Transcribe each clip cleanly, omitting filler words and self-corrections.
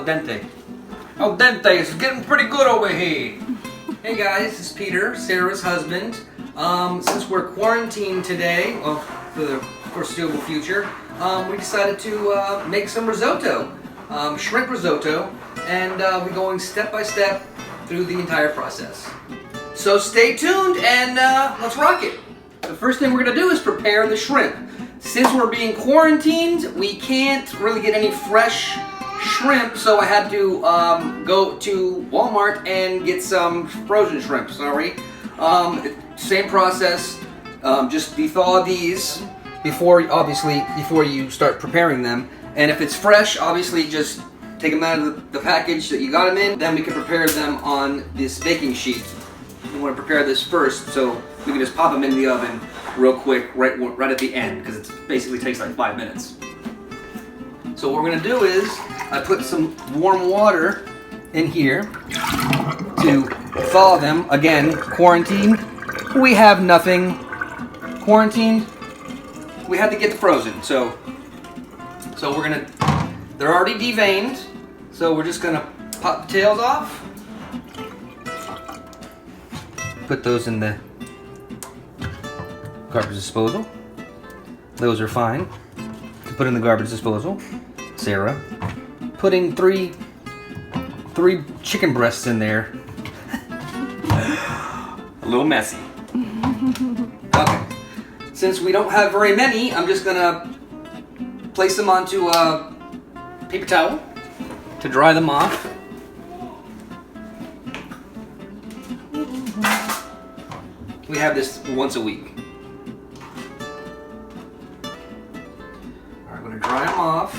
al dente. Al dente is getting pretty good over here. Hey guys, this is Peter, Sarah's husband. Since we're quarantined today, well, for the foreseeable future, we decided to make some risotto, shrimp risotto, and we're going step by step through the entire process. So stay tuned and let's rock it. The first thing we're gonna do is prepare the shrimp. Since we're being quarantined, we can't really get any fresh shrimp, so I had to go to Walmart and get some frozen shrimp. Sorry. Same process. Just thaw these before you start preparing them. And if it's fresh, obviously just take them out of the package that you got them in. Then we can prepare them on this baking sheet. We want to prepare this first, so we can just pop them in the oven real quick, right at the end, because it basically takes like 5 minutes. So what we're gonna do is, I put some warm water in here to thaw them. Again, quarantine, we have nothing. Quarantined, we had to get frozen. So we're gonna, they're already deveined, so we're just gonna pop the tails off. Put those in the garbage disposal. Those are fine to put in the garbage disposal. Sarah, putting three chicken breasts in there. A little messy. Okay. Since we don't have very many, I'm just gonna place them onto a paper towel to dry them off. We have this once a week. I'm gonna dry them off.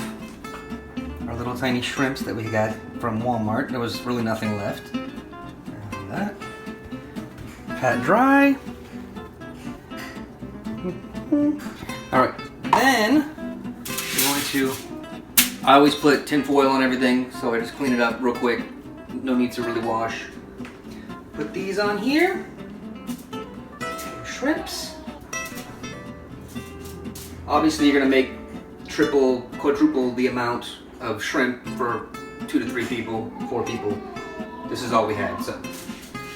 Our little tiny shrimps that we got from Walmart. There was really nothing left. And that. Pat dry. Alright, then we're going to, I always put tin foil on everything, so I just clean it up real quick. No need to really wash. Put these on here. Shrimps. Obviously you're gonna make triple, quadruple the amount of shrimp for 2 to 3 people, 4 people. This is all we had. So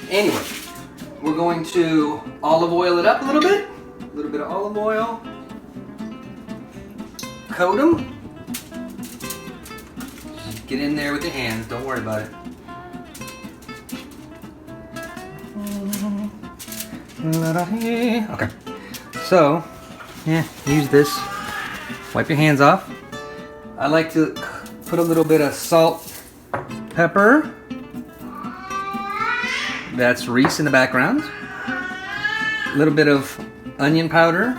anyway, we're going to olive oil it up a little bit of olive oil. Coat them. Just get in there with your hands, don't worry about it. Okay, so yeah, use this. Wipe your hands off. I like to put a little bit of salt, pepper. That's Reese in the background. A little bit of onion powder.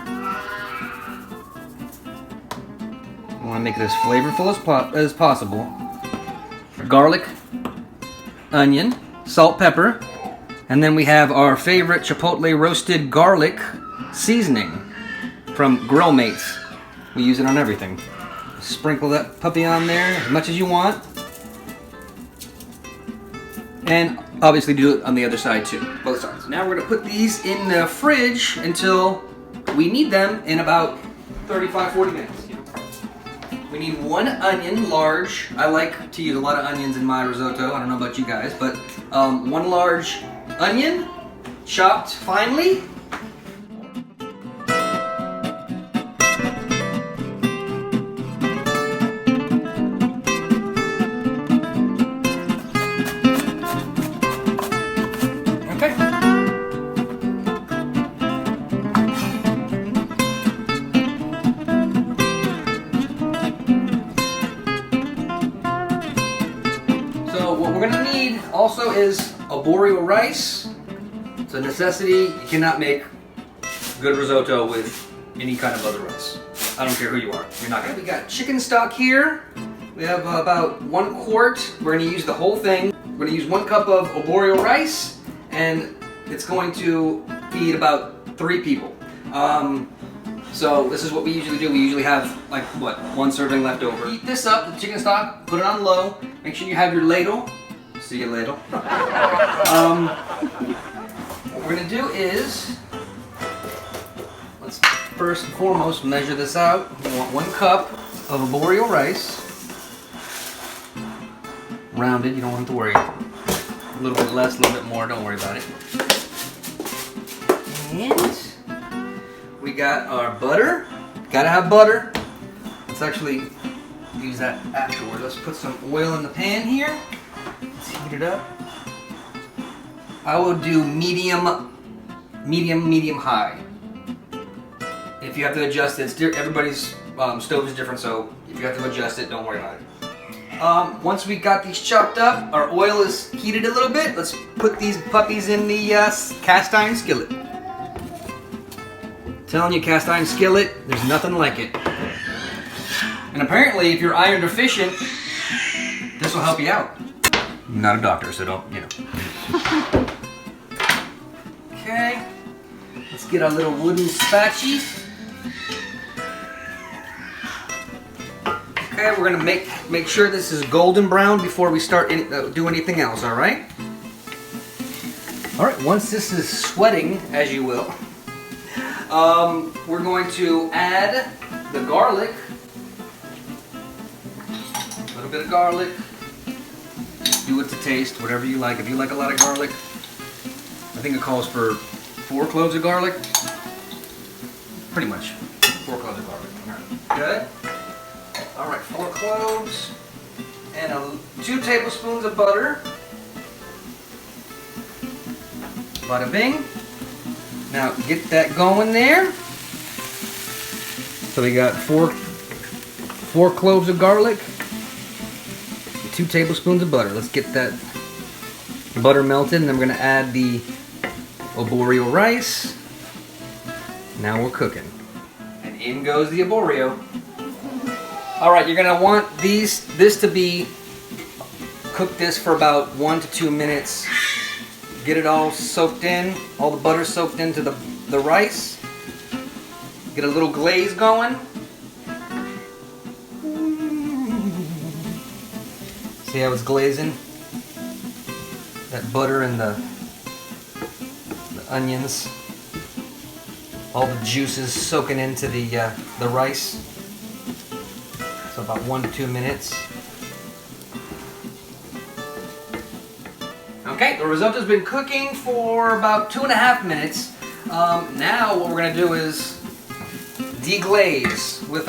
I want to make it as flavorful as possible. Garlic, onion, salt, pepper. And then we have our favorite Chipotle roasted garlic seasoning from Grill Mates. We use it on everything. Sprinkle that puppy on there as much as you want. And obviously do it on the other side too, both sides. Now we're gonna put these in the fridge until we need them in about 35-40 minutes. We need 1 onion, large. I like to use a lot of onions in my risotto. I don't know about you guys, but 1 large onion, chopped finely. Okay. So what we're gonna need also is arborio rice. It's a necessity. You cannot make good risotto with any kind of other rice. I don't care who you are. You're not gonna. We got chicken stock here. We have about 1 quart. We're gonna use the whole thing. We're gonna use 1 cup of arborio rice, and it's going to feed about 3 people. So this is what we usually do. We usually have like what, 1 serving left over. Heat this up, the chicken stock. Put it on low. Make sure you have your ladle. See you later. What we're gonna do is, let's first and foremost measure this out. We want 1 cup of arborio rice. rounded. You don't have to worry. A little bit less, a little bit more. Don't worry about it. And we got our butter. Gotta have butter. Let's actually use that afterward. Let's put some oil in the pan here. Let's heat it up. I will do medium high. If you have to adjust it, everybody's stove is different, so if you have to adjust it, don't worry about it. Once we got these chopped up, our oil is heated a little bit. Let's put these puppies in the cast iron skillet. Telling you, cast iron skillet, there's nothing like it. And apparently, if you're iron deficient, this will help you out. I'm not a doctor, so don't, you know. Okay, let's get our little wooden spatchy. Okay, we're gonna make sure this is golden brown before we start do anything else. All right. All right. Once this is sweating, as you will, we're going to add the garlic. A little bit of garlic. Do it to taste, whatever you like. If you like a lot of garlic, I think it calls for 4 cloves of garlic. Pretty much 4 cloves of garlic. All right. Good. All right, 4 cloves and 2 tablespoons of butter. Bada bing. Now get that going there. So we got 4 cloves of garlic, 2 tablespoons of butter. Let's get that butter melted, and then we're gonna add the arborio rice. Now we're cooking. And in goes the arborio. All right, you're gonna want this to be, cook this for about 1 to 2 minutes. Get it all soaked in, all the butter soaked into the rice. Get a little glaze going. See how it's glazing? That butter and the onions. All the juices soaking into the rice. So about 1 to 2 minutes. Okay, the risotto's been cooking for about 2.5 minutes. Now what we're gonna do is deglaze with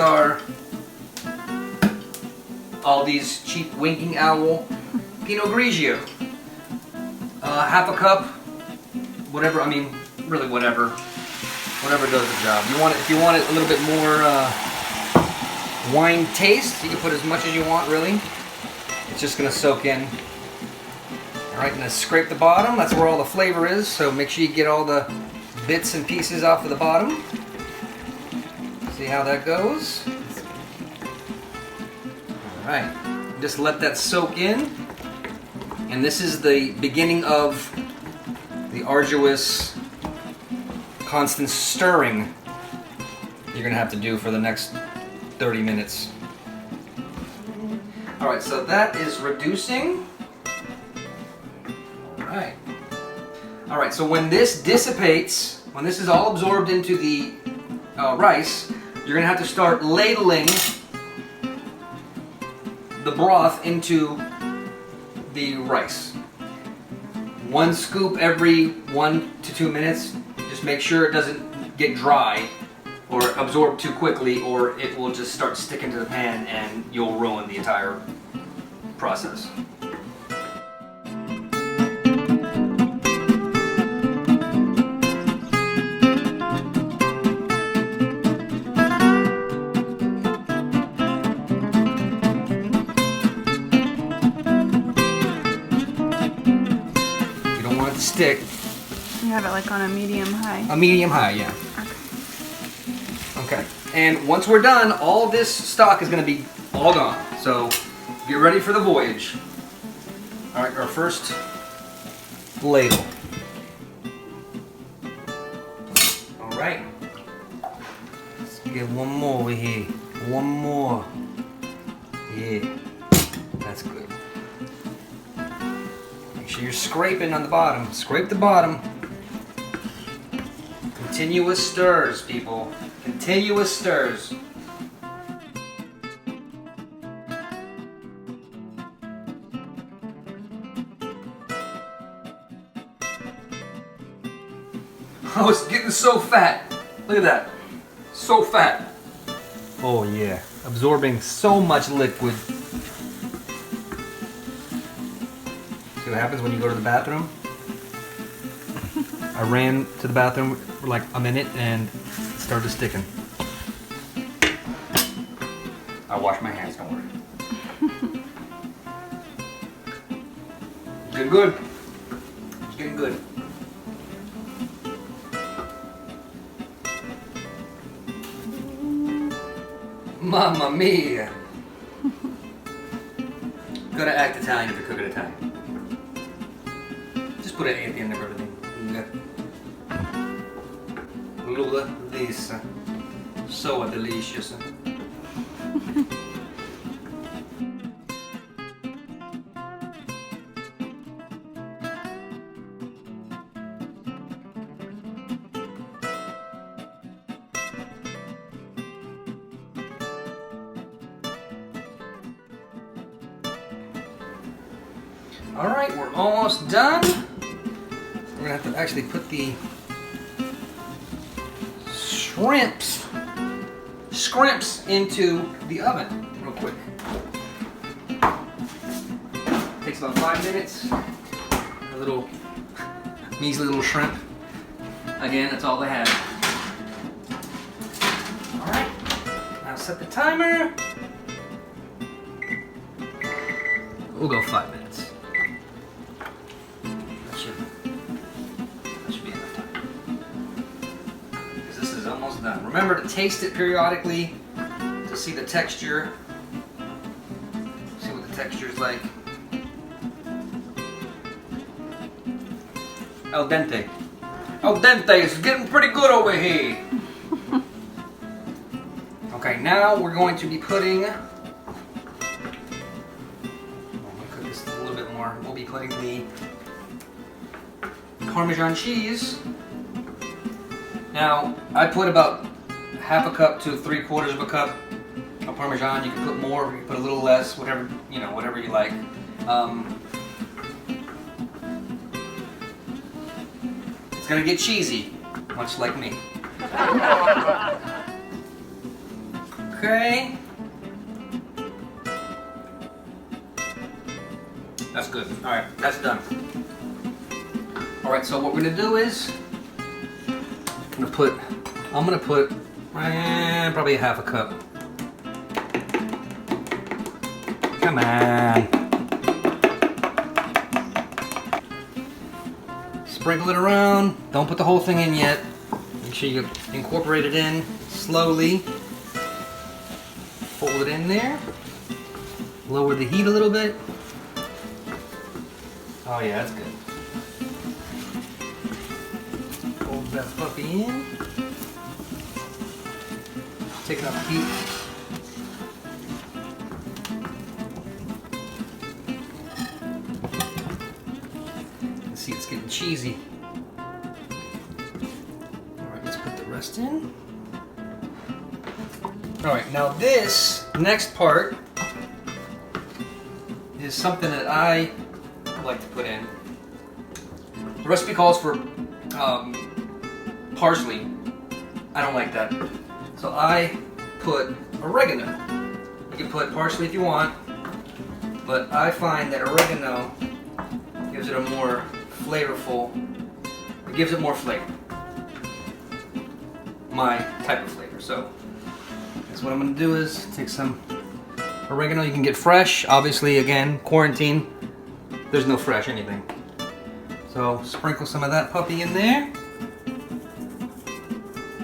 all these cheap Winking Owl Pinot Grigio. Half a cup, whatever. I mean, really whatever does the job. If you want it a little bit more wine taste, you can put as much as you want. Really, it's just gonna soak in. All right, gonna scrape the bottom. That's where all the flavor is. So make sure you get all the bits and pieces off of the bottom. See how that goes. All right, just let that soak in. And this is the beginning of the arduous, constant stirring you're gonna have to do for the next 30 minutes. All right, so that is reducing. All right, so when this dissipates, when this is all absorbed into the rice, you're gonna have to start ladling the broth into the rice. 1 scoop every 1 to 2 minutes. Just make sure it doesn't get dry or absorb too quickly, or it will just start sticking to the pan and you'll ruin the entire process. Stick. You have it like on a medium-high? A medium-high, yeah. Okay. And once we're done, all this stock is going to be all gone. So get ready for the voyage. All right, our first ladle. All right. Let's get one more over here. One more. Yeah. That's good. You're scraping on the bottom. Scrape the bottom. Continuous stirs, people. Continuous stirs. Oh, it's getting so fat. Look at that. So fat. Oh yeah. Absorbing so much liquid. See what happens when you go to the bathroom? I ran to the bathroom for like a minute and it started sticking. I wash my hands, don't worry. It's getting good. It's getting good. Mamma mia! Gotta act Italian if you're cooking Italian. Just put it at the end of everything. Look at this. So delicious. Alright, we're almost done. We're gonna have to actually put the shrimps into the oven real quick. Takes about 5 minutes. A little measly little shrimp. Again, that's all they have. Alright, now set the timer. We'll go 5 minutes. That should be enough time. Because this is almost done. Remember to taste it periodically to see the texture. See what the texture is like. Al dente. Al dente is getting pretty good over here. Okay, now we're going to be putting. We'll be putting the Parmesan cheese. Now, I put about half a cup to 3/4 of a cup of Parmesan. You can put more, you can put a little less, whatever whatever you like. It's gonna get cheesy, much like me. Okay. That's good. All right, that's done. All right, so what we're gonna do is I'm gonna put probably a half a cup. Come on. Sprinkle it around. Don't put the whole thing in yet. Make sure you incorporate it in slowly. Fold it in there. Lower the heat a little bit. Oh yeah, that's good. Fold that puppy in. Take it off the heat. Let's see, it's getting cheesy. Alright, let's put the rest in. Alright, now this next part is something that I like to put in. The recipe calls for parsley. I don't like that. So I put oregano. You can put parsley if you want, but I find that oregano gives it a more flavorful, it gives it more flavor. My type of flavor. So that's what I'm gonna do is take some oregano. You can get fresh, obviously, again, quarantine. There's no fresh anything. So sprinkle some of that puppy in there.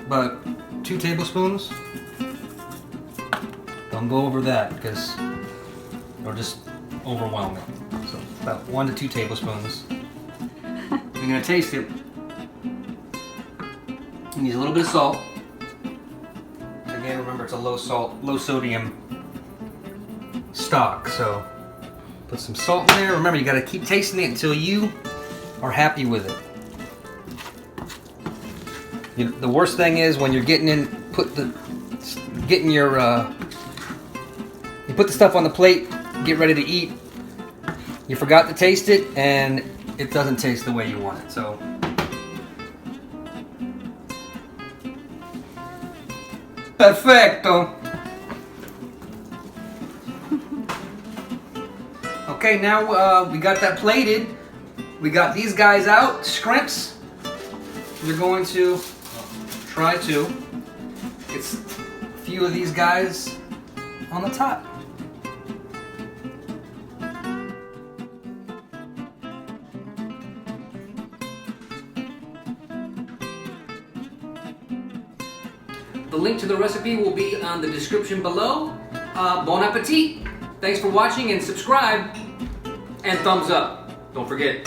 About 2 tablespoons. Don't go over that because it'll just overwhelm it. So about 1 to 2 tablespoons. You're gonna taste it. It needs a little bit of salt. Again, remember it's a low salt, low sodium stock. So put some salt in there. Remember, you got to keep tasting it until you are happy with it. The worst thing is when you're getting in, you put the stuff on the plate, get ready to eat. You forgot to taste it, and it doesn't taste the way you want it. So Perfecto. Okay, now we got that plated. We got these guys out, scrimps. We're going to try to get a few of these guys on the top. The link to the recipe will be on the description below. Bon appetit! Thanks for watching and subscribe and thumbs up. Don't forget.